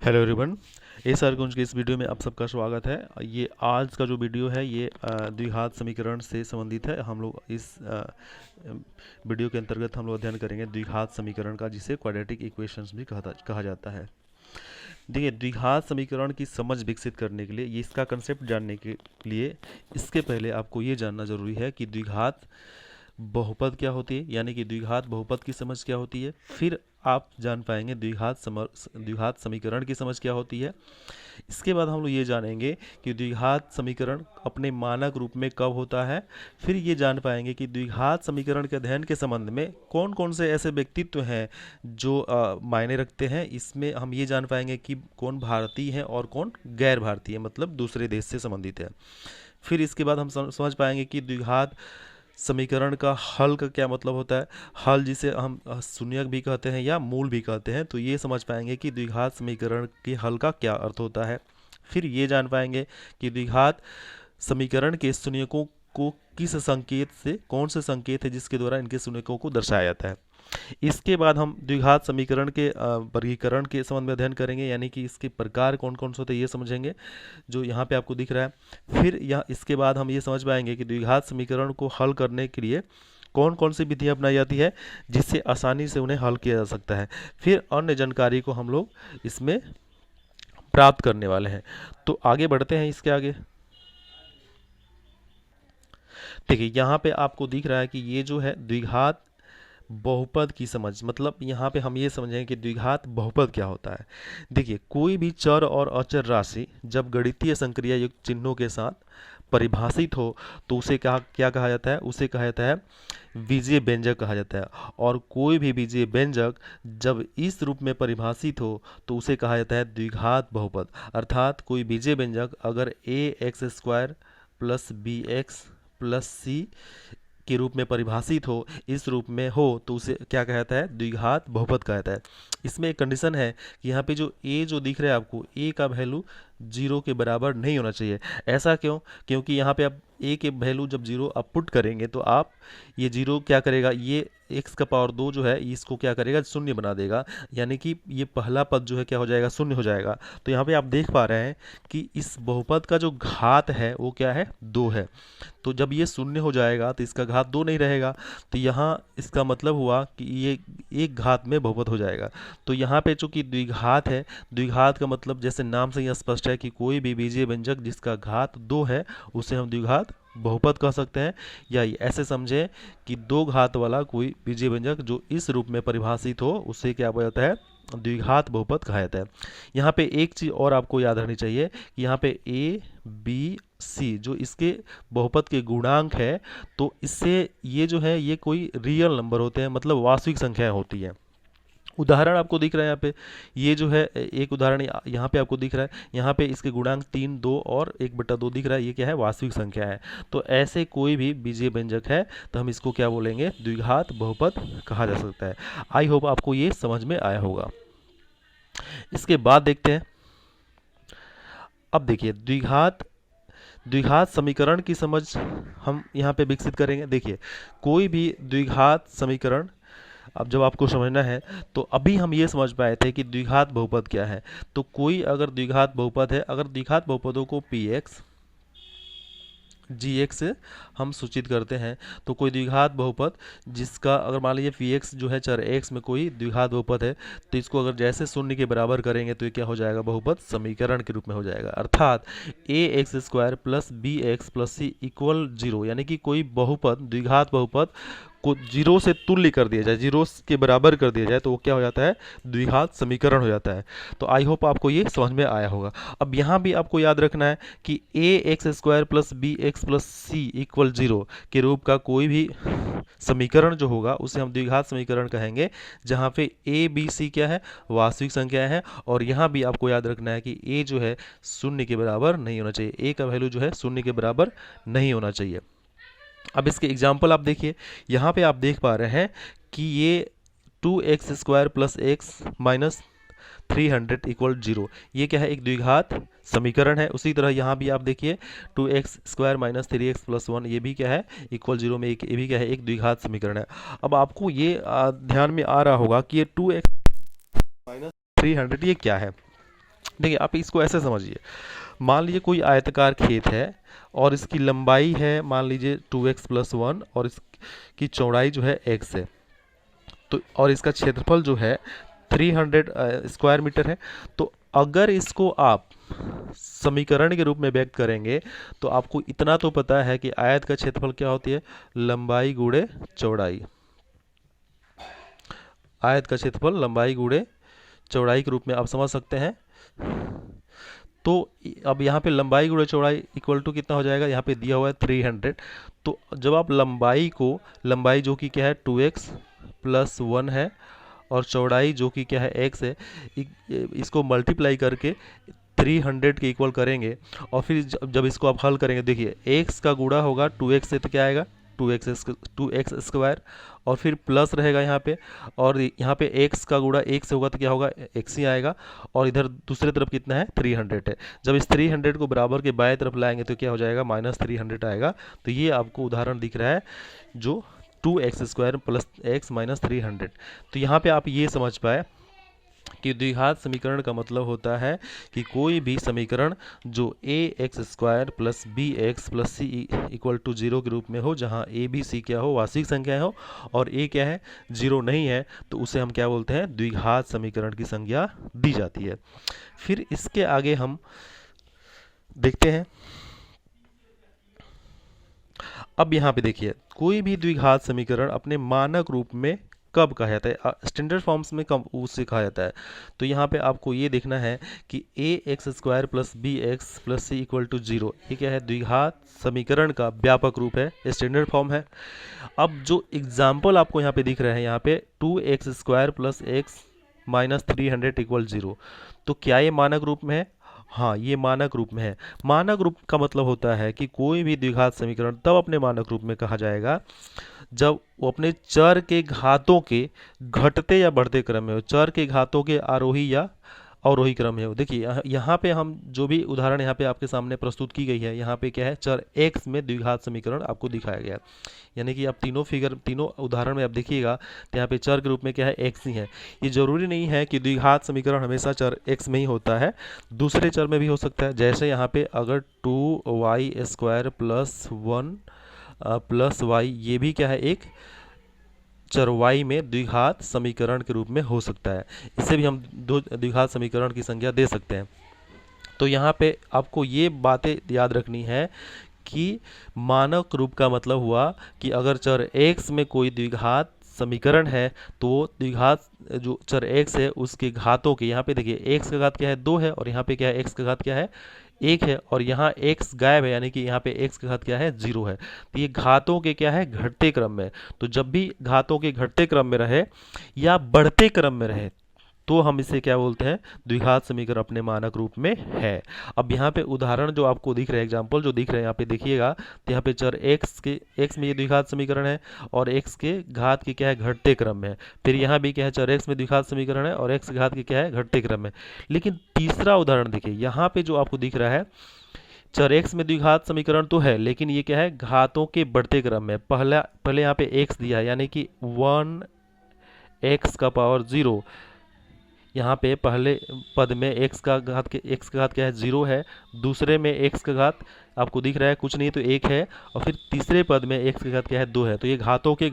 Hello everyone. S R कुंज के इस video में आप सबका स्वागत है। ये आज का जो वीडियो है ये द्विघात समीकरण से संबंधित है। हम लोग इस वीडियो के अंतर्गत हम लोग अध्ययन करेंगे द्विघात समीकरण का, जिसे क्वाड्रेटिक इक्वेशंस भी कहा जाता है। देखिए, द्विघात समीकरण की समझ विकसित करने के लिए, ये इसका कंसेप्ट जानने के लिए इसके पहले आपको ये जानना जरूरी है कि द्विघात बहुपद क्या होती है, यानी कि द्विघात बहुपद की समझ क्या होती है। फिर आप जान पाएंगे द्विघात समीकरण की समझ क्या होती है। इसके बाद हम लोग ये जानेंगे कि द्विघात समीकरण अपने मानक रूप में कब होता है। फिर ये जान पाएंगे कि द्विघात समीकरण के अध्ययन के संबंध में कौन कौन से ऐसे व्यक्तित्व हैं जो मायने रखते हैं। इसमें हम ये जान पाएंगे कि कौन भारतीय है और कौन गैर भारतीय, मतलब दूसरे देश से संबंधित है। फिर इसके बाद हम समझ पाएंगे कि द्विघात समीकरण का हल का क्या मतलब होता है। हल जिसे हम शून्यक भी कहते हैं या मूल भी कहते हैं, तो ये समझ पाएंगे कि द्विघात समीकरण के हल का क्या अर्थ होता है। फिर ये जान पाएंगे कि द्विघात समीकरण के शून्यकों को किस संकेत से, कौन से संकेत है जिसके द्वारा इनके शून्यकों को दर्शाया जाता है। इसके बाद हम द्विघात समीकरण के वर्गीकरण के संबंध में अध्ययन करेंगे, यानी कि इसके प्रकार कौन कौन से होते हैं ये समझेंगे, जो यहाँ पे आपको दिख रहा है। फिर यहाँ इसके बाद हम ये समझ पाएंगे कि द्विघात समीकरण को हल करने के लिए कौन कौन सी विधियाँ अपनाई जाती है जिससे आसानी से उन्हें हल किया जा सकता है। फिर अन्य जानकारी को हम लोग इसमें प्राप्त करने वाले हैं। तो आगे बढ़ते हैं इसके आगे। देखिए, यहाँ पे आपको दिख रहा है कि ये जो है द्विघात बहुपद की समझ, मतलब यहाँ पे हम ये समझेंगे कि द्विघात बहुपद क्या होता है। देखिए, कोई भी चर और अचर राशि जब गणितीय संक्रिया युक्त चिन्हों के साथ परिभाषित हो तो उसे क्या कहा जाता है, उसे कहा जाता है बीजीय व्यंजक कहा जाता है। और कोई भी बीजीय व्यंजक जब इस रूप में परिभाषित हो तो उसे कहा जाता है द्विघात बहुपद। अर्थात कोई बीजीय व्यंजक अगर A X square plus B X plus C के रूप में परिभाषित हो, इस रूप में हो, तो उसे क्या कहता है, द्विघात बहुपद कहता है। इसमें एक कंडीशन है कि यहाँ पे जो a जो दिख रहा है आपको, a का वैल्यू 0 के बराबर नहीं होना चाहिए। ऐसा क्यों? क्योंकि यहाँ पे आप a के वैल्यू जब 0 आप पुट करेंगे तो आप ये 0 क्या करेगा, ये x का पावर 2 जो है इसको क्या करेगा, शून्य बना देगा। यानी कि ये पहला पद जो है क्या हो जाएगा, शून्य हो जाएगा। तो यहाँ पे आप देख पा रहे हैं कि इस बहुपद का जो घात है वो क्या है, 2 है। तो जब ये शून्य हो जाएगा तो इसका घात 2 नहीं रहेगा। तो यहाँ इसका मतलब हुआ कि ये एक घात में बहुपद हो जाएगा। तो यहाँ पे चूंकि द्विघात है, द्विघात का मतलब जैसे नाम से ही स्पष्ट है कि कोई भी बीजीय व्यंजक जिसका घात 2 है उसे हम द्विघात बहुपद कह सकते हैं। या ऐसे समझे कि 2 घात वाला कोई बीजीय व्यंजक जो इस रूप में परिभाषित हो उसे क्या बोला जाता है, द्विघात बहुपद कहा जाता है। यहाँ पे एक चीज और आपको याद रखनी चाहिए कि यहाँ पे ए बी सी जो इसके बहुपद के गुणांक है, तो इससे ये जो है ये कोई रियल नंबर होते हैं, मतलब वास्तविक संख्याएं होती हैं। उदाहरण आपको दिख रहा है यहाँ पे, ये जो है एक उदाहरण यहाँ पे आपको दिख रहा है, यहाँ पे इसके गुणांक 3, 2 और 1/2 दिख रहा है। ये क्या है, वास्तविक संख्या है। तो ऐसे कोई भी बीजीय व्यंजक है तो हम इसको क्या बोलेंगे, द्विघात बहुपद कहा जा सकता है। आई होप आपको ये समझ में आया होगा। इसके बाद देखते हैं, अब देखिए द्विघात समीकरण की समझ हम यहाँ पे विकसित करेंगे। देखिए, कोई भी द्विघात समीकरण अब जब आपको समझना है, तो अभी हम ये समझ पाए थे कि द्विघात बहुपद क्या है। तो कोई अगर द्विघात बहुपद है, अगर द्विघात बहुपदों को पी एक्स जी एक्स से हम सूचित करते हैं, तो कोई द्विघात बहुपद जिसका अगर मान लीजिए पी एक्स जो है चर एक्स में कोई द्विघात बहुपद है, तो इसको अगर जैसे शून्य के बराबर करेंगे तो ये क्या हो जाएगा, बहुपद समीकरण के रूप में हो जाएगा। अर्थात A X square plus B X plus C equal 0, यानी कि कोई बहुपद द्विघात बहुपद को 0 से तुल्य कर दिया जाए, 0 के बराबर कर दिया जाए, तो वो क्या हो जाता है, द्विघात समीकरण हो जाता है। तो आई होप आपको ये समझ में आया होगा। अब यहाँ भी आपको याद रखना है कि A X square plus B X plus C equal 0 के रूप का कोई भी समीकरण जो होगा उसे हम द्विघात समीकरण कहेंगे, जहाँ पे ए बी सी क्या है, वास्तविक संख्या है। और यहाँ भी आपको याद रखना है कि ए जो है शून्य के बराबर नहीं होना चाहिए, ए का वैल्यू जो है शून्य के बराबर नहीं होना चाहिए। अब इसके एग्जाम्पल आप देखिए, यहाँ पे आप देख पा रहे हैं कि ये 2x square plus x minus 300 equal 0, ये क्या है, एक द्विघात समीकरण है। उसी तरह यहाँ भी आप देखिए 2x square minus 3x plus 1, ये भी क्या है, इक्वल 0 में ये भी क्या है, एक द्विघात समीकरण है। अब आपको ये ध्यान में आ रहा होगा कि ये 2x माइनस 300 ये क्या है। देखिए आप इसको ऐसे समझिए, मान लीजिए कोई आयताकार खेत है और इसकी लंबाई है मान लीजिए 2x+1 और इसकी चौड़ाई जो है x है, तो और इसका क्षेत्रफल जो है 300 स्क्वायर मीटर है। तो अगर इसको आप समीकरण के रूप में व्यक्त करेंगे तो आपको इतना तो पता है कि आयत का क्षेत्रफल क्या होती है, लंबाई गुणे चौड़ाई। आयत का क्षेत्रफल लंबाई गुणे चौड़ाई के रूप में आप समझ सकते हैं। तो अब यहाँ पे लंबाई गुणे चौड़ाई इक्वल टू कितना हो जाएगा, यहाँ पे दिया हुआ है 300। तो जब आप लंबाई जो कि क्या है 2x+1 है और चौड़ाई जो कि क्या है x है, इसको मल्टीप्लाई करके 300 के इक्वल करेंगे और फिर जब इसको आप हल करेंगे, देखिए x का गुणा होगा 2x से तो क्या आएगा 2x स्क्वायर और फिर प्लस रहेगा यहाँ पे, और यहाँ पे x का गुणा 1 से होगा तो क्या होगा x ही आएगा, और इधर दूसरे तरफ कितना है 300 है। जब इस 300 को बराबर के बाएं तरफ लाएंगे तो क्या हो जाएगा -300 आएगा। तो ये आपको उदाहरण दिख रहा है जो 2x² + x - 300। तो यहाँ पे आप ये समझ पाए कि द्विघात समीकरण का मतलब होता है कि कोई भी समीकरण जो ax² + bx + c = 0 के रूप में हो, जहां a b c क्या हो, वास्तविक संख्याएं हो और a क्या है 0 नहीं है, तो उसे हम क्या बोलते हैं, द्विघात समीकरण की संज्ञा दी जाती है। फिर इसके आगे हम देखते हैं। अब यहाँ पे देखिए कोई भी द्विघात समीकरण अपने मानक रूप में कब कहा जाता है, स्टैंडर्ड फॉर्म्स में कब उससे कहा जाता है। तो यहाँ पे आपको ये देखना है कि ax² + bx + c = 0 ये क्या है, द्विघात समीकरण का व्यापक रूप है, स्टैंडर्ड फॉर्म है। अब जो एग्जाम्पल आपको यहाँ पे दिख रहे हैं, यहाँ पे 2x² + x - 300 = 0, तो क्या ये मानक रूप में है? हाँ, ये मानक रूप में है। मानक रूप का मतलब होता है कि कोई भी द्विघात समीकरण तब अपने मानक रूप में कहा जाएगा जब वो अपने चर के घातों के घटते या बढ़ते क्रम में हो, चर के घातों के आरोही या अवरोही क्रम में हो। देखिए यहाँ पे हम जो भी उदाहरण यहाँ पे आपके सामने प्रस्तुत की गई है, यहाँ पे क्या है, चर x में द्विघात समीकरण आपको दिखाया गया है। यानी कि आप तीनों उदाहरण में आप देखिएगा तो यहाँ पे चर के रूप में क्या है, x ही है। ये जरूरी नहीं है कि द्विघात समीकरण हमेशा चर x में ही होता है, दूसरे चर में भी हो सकता है। जैसे यहाँ पे अगर 2y² + 1 + y, ये भी क्या है, एक चर y में द्विघात समीकरण के रूप में हो सकता है। इससे भी हम दो द्विघात समीकरण की संख्या दे सकते हैं। तो यहाँ पे आपको ये बातें याद रखनी है कि मानक रूप का मतलब हुआ कि अगर चर x में कोई द्विघात समीकरण है तो द्विघात जो चर x है उसके घातों के, यहाँ पे देखिए x का घात क्या है 2 है और यहाँ पे क्या है x का घात क्या है 1 है, और यहाँ x गायब है, यानी कि यहाँ पे x का घात क्या है 0 है। तो ये घातों के क्या है, घटते क्रम में। तो जब भी घातों के घटते क्रम में रहे या बढ़ते क्रम में रहे तो हम इसे क्या बोलते हैं, द्विघात समीकरण अपने मानक रूप में है। अब यहाँ पे उदाहरण जो आपको दिख रहे हैं, एग्जाम्पल जो दिख रहे हैं यहाँ पे देखिएगा, तो यहाँ पे चर x में ये द्विघात समीकरण है और x के घात के क्या है, घटते क्रम में है। फिर यहाँ भी क्या है, चर x में द्विघात समीकरण है और x के घात के क्या है, घटते क्रम में। लेकिन तीसरा उदाहरण देखिए, यहाँ पे जो आपको दिख रहा है, चर x में द्विघात समीकरण तो है लेकिन ये क्या है, घातों के बढ़ते क्रम में। पहले यहाँ पे x दिया है, यानी कि 1x⁻0, यहाँ पे पहले पद में x का घात क्या है 0 है, दूसरे में x का घात आपको दिख रहा है कुछ नहीं तो 1 है, और फिर तीसरे पद में x का घात क्या है 2 है। तो ये घातों के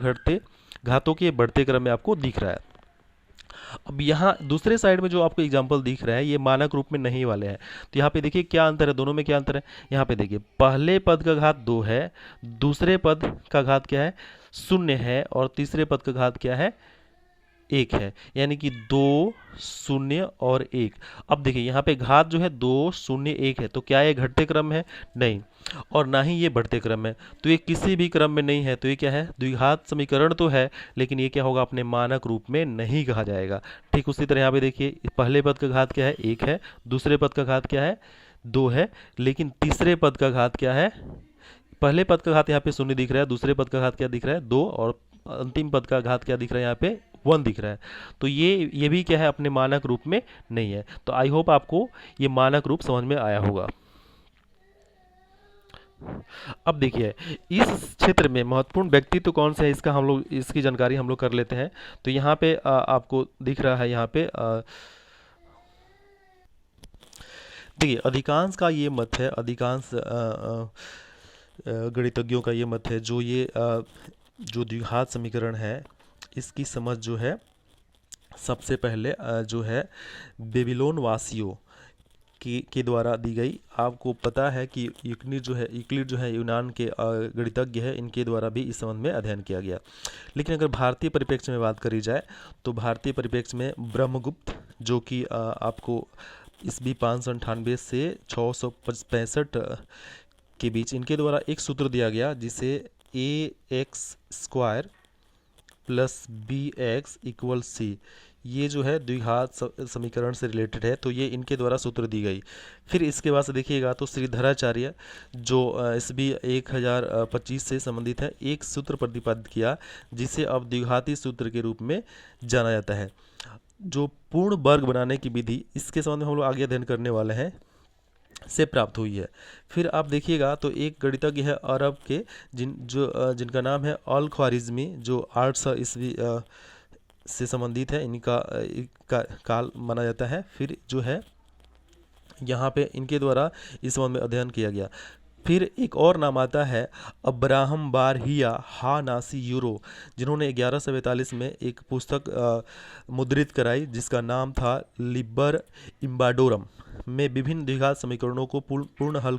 बढ़ते क्रम में आपको दिख रहा है। अब यहाँ दूसरे साइड में जो आपको एग्जाम्पल दिख रहा है ये मानक रूप में नहीं वाले हैं। तो यहाँ पे देखिए क्या अंतर है, दोनों में क्या अंतर है। यहाँ पे देखिए पहले पद का घात 2 है, दूसरे पद का घात क्या है 0 है, और तीसरे पद का घात क्या है 1 है, यानी कि 2 0 और 1। अब देखिए यहाँ पे घात जो है 2 0 1 है, तो क्या ये घटते क्रम है, नहीं, और ना ही ये बढ़ते क्रम है, तो ये किसी भी क्रम में नहीं है। तो ये क्या है, द्विघात समीकरण तो है लेकिन ये क्या होगा, अपने मानक रूप में नहीं कहा जाएगा। ठीक उसी तरह यहाँ पे देखिए पहले पद का घात क्या है 1 है, दूसरे पद का घात क्या है 2 है, लेकिन तीसरे पद का घात क्या है, पहले पद का घात यहाँ पे 0 दिख रहा है, दूसरे पद का घात क्या दिख रहा है 2, और अंतिम पद का घात क्या दिख रहा है यहाँ पे 1 दिख रहा है। तो ये भी क्या है, अपने मानक रूप में नहीं है। तो आई होप आपको ये मानक रूप समझ में आया होगा। अब देखिए इस क्षेत्र में महत्वपूर्ण व्यक्तित्व कौन से है, इसकी जानकारी हम लोग कर लेते हैं। तो यहाँ पे आपको दिख रहा है, यहाँ पे देखिए अधिकांश का ये मत है, अधिकांश गणितज्ञों का ये मत है, जो द्विघात समीकरण है इसकी समझ जो है सबसे पहले जो है बेबीलोन वासियों के द्वारा दी गई। आपको पता है कि यूक्लिड जो है यूनान के गणितज्ञ है, इनके द्वारा भी इस संबंध में अध्ययन किया गया। लेकिन अगर भारतीय परिप्रेक्ष्य में बात करी जाए तो भारतीय परिप्रेक्ष्य में ब्रह्मगुप्त, जो कि आपको ईस्वी 598 से 665 के बीच, इनके द्वारा एक सूत्र दिया गया जिसे ax² प्लस bx=c, ये जो है द्विघात समीकरण से रिलेटेड है, तो ये इनके द्वारा सूत्र दी गई। फिर इसके बाद से देखिएगा तो श्रीधराचार्य जो ईस्वी 1025 से संबंधित है, एक सूत्र प्रतिपादित किया जिसे अब द्विघाती सूत्र के रूप में जाना जाता है, जो पूर्ण वर्ग बनाने की विधि, इसके संबंध में हम लोग आगे अध्ययन करने वाले हैं, से प्राप्त हुई है। फिर आप देखिएगा तो एक गणितज्ञ है अरब के जिनका नाम है अल ख्वारिज़मी, जो 800 ईस्वी से संबंधित है, इनका काल माना जाता है। फिर जो है यहाँ पे इनके द्वारा इस संबंध में अध्ययन किया गया। फिर एक और नाम आता है अब्राहम बारहिया हा नासी यूरो, जिन्होंने 1142 में एक पुस्तक मुद्रित कराई जिसका नाम था लिबर इम्बाडोरम, में विभिन्न द्विघात समीकरणों को पूर्ण हल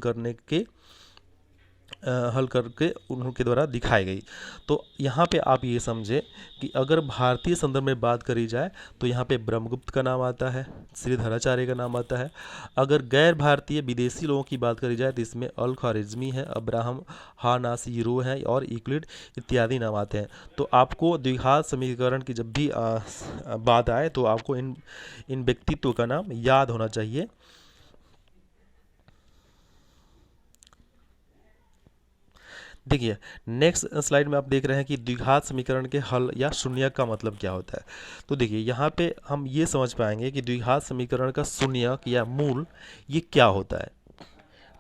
करके उनके द्वारा दिखाई गई। तो यहाँ पे आप ये समझे कि अगर भारतीय संदर्भ में बात करी जाए तो यहाँ पे ब्रह्मगुप्त का नाम आता है, श्रीधराचार्य का नाम आता है। अगर गैर भारतीय विदेशी लोगों की बात करी जाए तो इसमें अल ख्वारिज़मी है, अब्राहम हा नासी यूरो है और यूक्लिड इत्यादि नाम आते हैं। तो आपको द्विघात समीकरण की जब भी बात आए तो आपको इन व्यक्तित्व का नाम याद होना चाहिए। देखिए नेक्स्ट स्लाइड में आप देख रहे हैं कि द्विघात समीकरण के हल या शून्यक का मतलब क्या होता है। तो देखिए यहाँ पे हम ये समझ पाएंगे कि द्विघात समीकरण का शून्यक या मूल ये क्या होता है।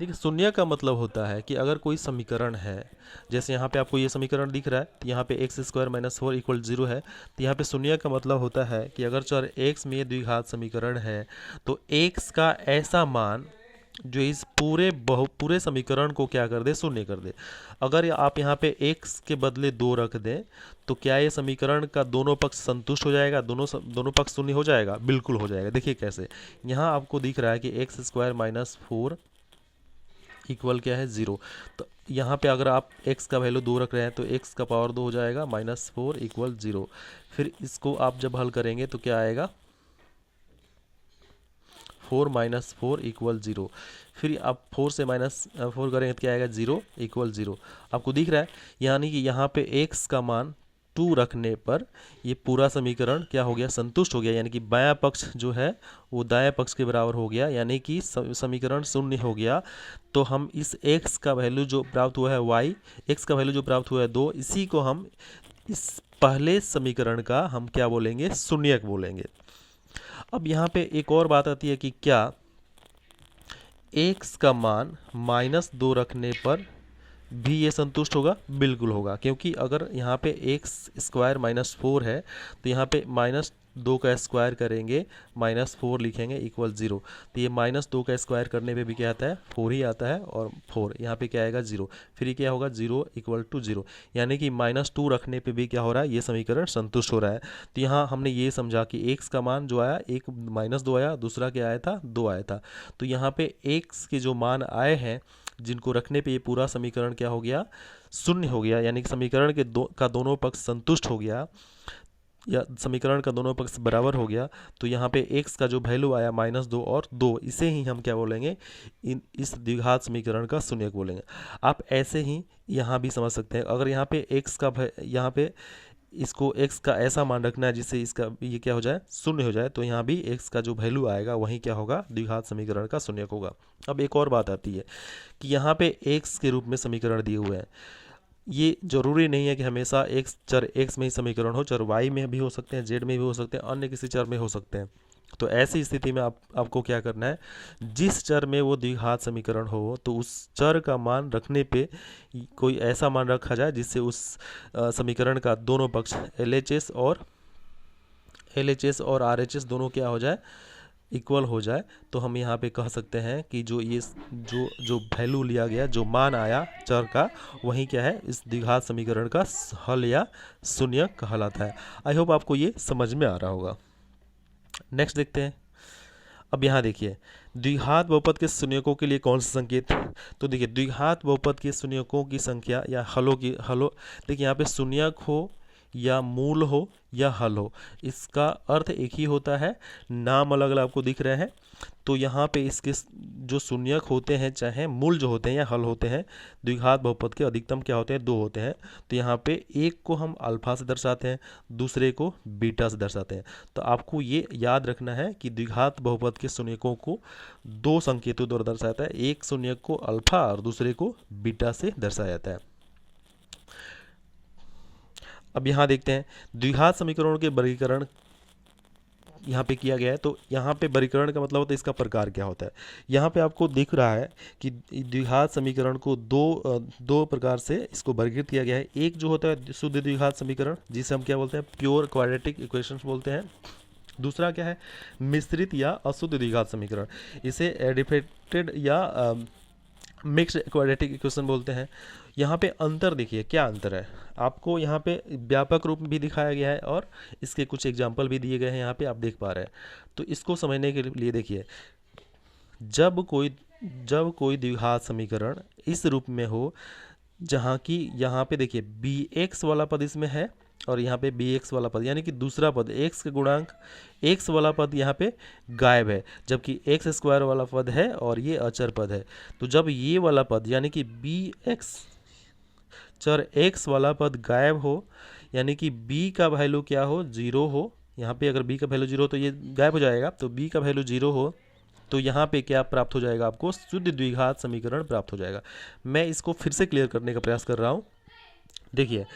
देखिए शून्यक का मतलब होता है कि अगर कोई समीकरण है, जैसे यहाँ पे आपको ये समीकरण दिख रहा है, तो यहाँ पे x² - 4 = 0 है, तो यहाँ पे शून्यक का मतलब होता है कि अगर चर x में द्विघात समीकरण है तो x का ऐसा मान जो इस पूरे समीकरण को क्या कर दे, शून्य कर दे। अगर आप यहाँ पे x के बदले 2 रख दें तो क्या ये समीकरण का दोनों पक्ष संतुष्ट हो जाएगा, दोनों पक्ष शून्य हो जाएगा? बिल्कुल हो जाएगा। देखिए कैसे, यहाँ आपको दिख रहा है कि x² - 4 इक्वल क्या है, 0। तो यहाँ पे अगर आप x का वैल्यू 2 रख रहे हैं तो x का पावर 2 हो जाएगा, -4 = 0। फिर इसको आप जब हल करेंगे तो क्या आएगा, 4 - 4 = 0। फिर आप 4 से -4 करेंगे तो क्या आएगा, 0 = 0। आपको दिख रहा है यानी कि यहाँ पे x का मान 2 रखने पर ये पूरा समीकरण क्या हो गया, संतुष्ट हो गया, यानी कि बायां पक्ष जो है वो दाएं पक्ष के बराबर हो गया, यानी कि समीकरण शून्य हो गया। तो हम इस x का वैल्यू जो प्राप्त हुआ है x का वैल्यू जो प्राप्त हुआ है 2, इसी को हम इस पहले समीकरण का हम क्या बोलेंगे, शून्यक बोलेंगे। अब यहाँ पे एक और बात आती है कि क्या x का मान -2 रखने पर भी ये संतुष्ट होगा? बिल्कुल होगा, क्योंकि अगर यहाँ पे x² - 4 है तो यहाँ पे -2 का स्क्वायर करेंगे, -4 लिखेंगे = 0। तो ये -2 का स्क्वायर करने पे भी क्या आता है, 4 ही आता है, और 4 यहाँ पे क्या आएगा, 0। फिर ये क्या होगा, 0 = 0, यानी कि -2 रखने पे भी क्या हो रहा है, ये समीकरण संतुष्ट हो रहा है। तो यहाँ हमने ये समझा कि x का मान जो आया, एक -2 आया, दूसरा क्या आया था, 2 आया था। तो यहाँ पे x के जो मान आए हैं जिनको रखने पे ये पूरा समीकरण क्या हो गया, शून्य हो गया, यानी कि समीकरण के दोनों पक्ष संतुष्ट हो गया, या समीकरण का दोनों पक्ष बराबर हो गया। तो यहाँ पे x का जो वैल्यू आया -2 और 2, इसे ही हम क्या बोलेंगे, इस द्विघात समीकरण का शून्यक बोलेंगे। आप ऐसे ही यहाँ भी समझ सकते हैं, अगर यहाँ पे यहाँ पे इसको x का ऐसा मान रखना है जिससे इसका ये क्या हो जाए, शून्य हो जाए, तो यहाँ भी x का जो वैल्यू आएगा वही क्या होगा, द्विघात समीकरण का शून्यक होगा। अब एक और बात आती है कि यहाँ पे x के रूप में समीकरण दिए हुए हैं, ये जरूरी नहीं है कि हमेशा चर x में ही समीकरण हो, चर y में भी हो सकते हैं, z में भी हो सकते हैं, अन्य किसी चर में हो सकते हैं। तो ऐसी स्थिति में आपको क्या करना है, जिस चर में वो द्विघात समीकरण हो तो उस चर का मान रखने पे कोई ऐसा मान रखा जाए जिससे उस समीकरण का दोनों पक्ष LHS और RHS दोनों क्या हो जाए, इक्वल हो जाए तो हम यहाँ पे कह सकते हैं कि जो ये जो वैल्यू लिया गया, जो मान आया चर का, वही क्या है, इस द्विघात समीकरण का हल या शून्य कहलाता है। आई होप आपको ये समझ में आ रहा होगा। नेक्स्ट देखते हैं। अब यहाँ देखिए, द्विघात बहुपद के शून्यकों के लिए कौन सा संकेत। तो देखिए, द्विघात बहुपद के शून्यकों की संख्या या हलों देखिए यहाँ पे शून्यक हो या मूल हो या हल हो, इसका अर्थ एक ही होता है, नाम अलग अलग आपको दिख रहे हैं। तो यहाँ पे इसके जो शून्यक होते हैं, चाहे मूल जो होते हैं या हल होते हैं, द्विघात बहुपद के अधिकतम क्या होते हैं, 2 होते हैं। तो यहाँ पे एक को हम अल्फा से दर्शाते हैं, दूसरे को बीटा से दर्शाते हैं। तो आपको ये याद रखना है कि द्विघात बहुपद के शून्यकों को 2 संकेतों द्वारा दर्शाता है, एक शून्यक को अल्फा और दूसरे को बीटा से दर्शाया जाता है। अब यहाँ देखते हैं, द्विघात समीकरणों के वर्गीकरण यहाँ पे किया गया है। तो यहाँ पे वर्गीकरण का मतलब होता है इसका प्रकार क्या होता है। यहाँ पे आपको दिख रहा है कि द्विघात समीकरण को दो प्रकार से इसको वर्गीकृत किया गया है। एक जो होता है शुद्ध द्विघात समीकरण, जिसे हम क्या बोलते हैं, प्योर क्वाड्रेटिक इक्वेशंस बोलते हैं। दूसरा क्या है, मिश्रित या अशुद्ध द्विघात समीकरण, इसे एडिफेटेड या मिक्स्ड क्वाड्रेटिक इक्वेशन बोलते हैं। यहाँ पे अंतर देखिए, क्या अंतर है, आपको यहाँ पे व्यापक रूप में भी दिखाया गया है और इसके कुछ एग्जाम्पल भी दिए गए हैं, यहाँ पे आप देख पा रहे हैं। तो इसको समझने के लिए देखिए, जब कोई द्विघात समीकरण इस रूप में हो, जहाँ की यहाँ पे देखिए बी एक्स वाला पद इसमें है और यहाँ पे बी एक्स वाला पद, यानी कि दूसरा पद एक्स के गुणांक एक्स वाला पद यहाँ पे गायब है, जबकि एक्स स्क्वायर वाला पद है और ये अचर पद है। तो जब ये वाला पद यानी कि बी एक्स चर एक्स वाला पद गायब हो, यानी कि b का वैल्यू क्या हो, 0 हो, यहाँ पे अगर b का वैल्यू 0 हो तो ये गायब हो जाएगा। तो b का वैल्यू 0 हो तो यहाँ पे क्या प्राप्त हो जाएगा, आपको शुद्ध द्विघात समीकरण प्राप्त हो जाएगा। मैं इसको फिर से क्लियर करने का प्रयास कर रहा हूँ। देखिए,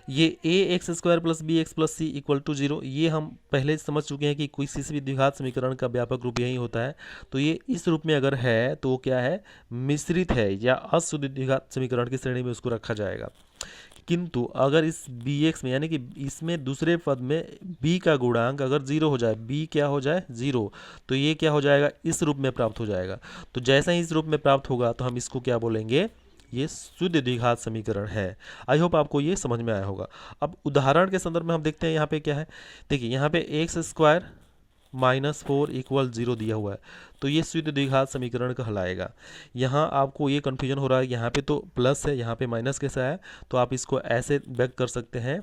ये A X square plus B X plus C equal to 0, ये हम पहले समझ चुके हैं कि कोई किसी भी द्विघात समीकरण का व्यापक रूप यही होता है। तो ये इस रूप में अगर है तो क्या है, मिश्रित है या अशुद्ध द्विघात समीकरण की श्रेणी में उसको रखा जाएगा। किंतु अगर इस बी एक्स में, यानी कि इसमें दूसरे पद में b का गुणांक अगर 0 हो जाए, b क्या हो जाए 0, तो ये क्या हो जाएगा, इस रूप में प्राप्त हो जाएगा। तो जैसा ही इस रूप में प्राप्त होगा तो हम इसको क्या बोलेंगे, ये शुद्ध द्विघात समीकरण है। आई होप आपको ये समझ में आया होगा। अब उदाहरण के संदर्भ में हम देखते हैं यहाँ पे क्या है। देखिए, यहाँ पे एक्स स्क्वायर -4 इक्वल 0 दिया हुआ है, तो ये शुद्ध द्विघात समीकरण कहलाएगा। यहाँ आपको ये कन्फ्यूजन हो रहा है, यहाँ पे तो प्लस है, यहाँ पे माइनस कैसा है, तो आप इसको ऐसे व्यक्त कर सकते हैं,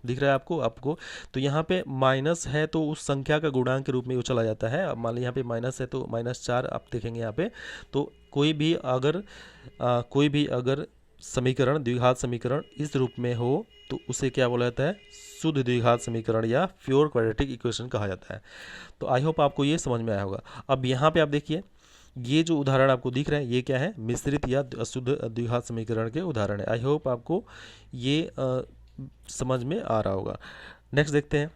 दिख रहा है आपको। तो यहाँ पे माइनस है तो उस संख्या का गुणांक के रूप में वो चला जाता है। अब मान लीजिए यहाँ पे माइनस है तो -4 आप देखेंगे यहाँ पे। तो कोई भी अगर समीकरण, द्विघात समीकरण इस रूप में हो तो उसे क्या बोला जाता है, शुद्ध द्विघात समीकरण या प्योर क्वाड्रेटिक इक्वेशन कहा जाता है। तो आई होप आपको ये समझ में आया होगा। अब यहाँ पे आप देखिए, ये जो उदाहरण आपको दिख रहे हैं ये क्या है, मिश्रित या अशुद्ध द्विघात समीकरण के उदाहरण है। आई होप आपको ये समझ में आ रहा होगा। नेक्स्ट देखते हैं।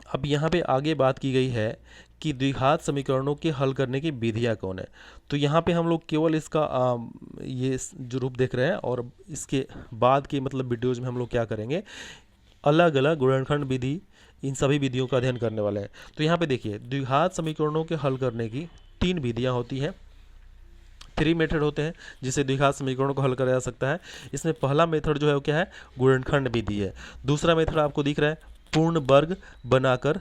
अब यहाँ पे आगे बात की गई है कि द्विघात समीकरणों के हल करने की विधियाँ कौन है। तो यहाँ पे हम लोग केवल इसका ये जो रूप देख रहे हैं, और इसके बाद के मतलब वीडियोज़ में हम लोग क्या करेंगे, अलग अलग गुणनखंड विधि, इन सभी विधियों का अध्ययन करने वाले हैं। तो यहाँ पे देखिए, द्विघात समीकरणों के हल करने की 3 विधियाँ होती हैं, 3 मेथड होते हैं जिससे द्विघात समीकरणों को हल करा जा सकता है। इसमें पहला मेथड जो है वो क्या है, गुणनखंड विधि है। दूसरा मेथड आपको दिख रहा है, पूर्ण वर्ग बनाकर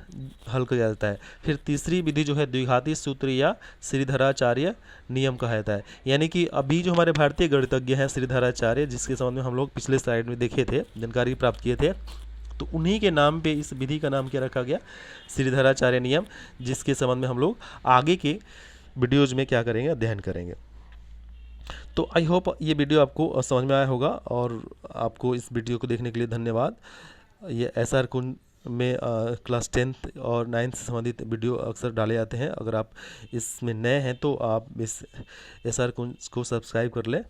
हल किया जाता है। फिर तीसरी विधि जो है द्विघाती सूत्र या श्रीधराचार्य नियम कहा जाता है। यानी कि अभी जो हमारे भारतीय गणितज्ञ हैं श्रीधराचार्य, जिसके संबंध में हम लोग पिछले स्लाइड में देखे थे, जानकारी प्राप्त किए थे, तो उन्हीं के नाम पे इस विधि का नाम क्या रखा गया, श्रीधराचार्य नियम, जिसके संबंध में हम लोग आगे के वीडियोज में क्या करेंगे, अध्ययन करेंगे। तो आई होप ये वीडियो आपको समझ में आया होगा, और आपको इस वीडियो को देखने के लिए धन्यवाद। ये SR कुंज में क्लास 10th और 9th से संबंधित वीडियो अक्सर डाले जाते हैं। अगर आप इसमें नए हैं तो आप इस SR कुंज को सब्सक्राइब कर लें,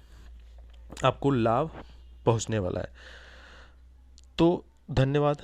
आपको लाभ पहुंचने वाला है। तो धन्यवाद।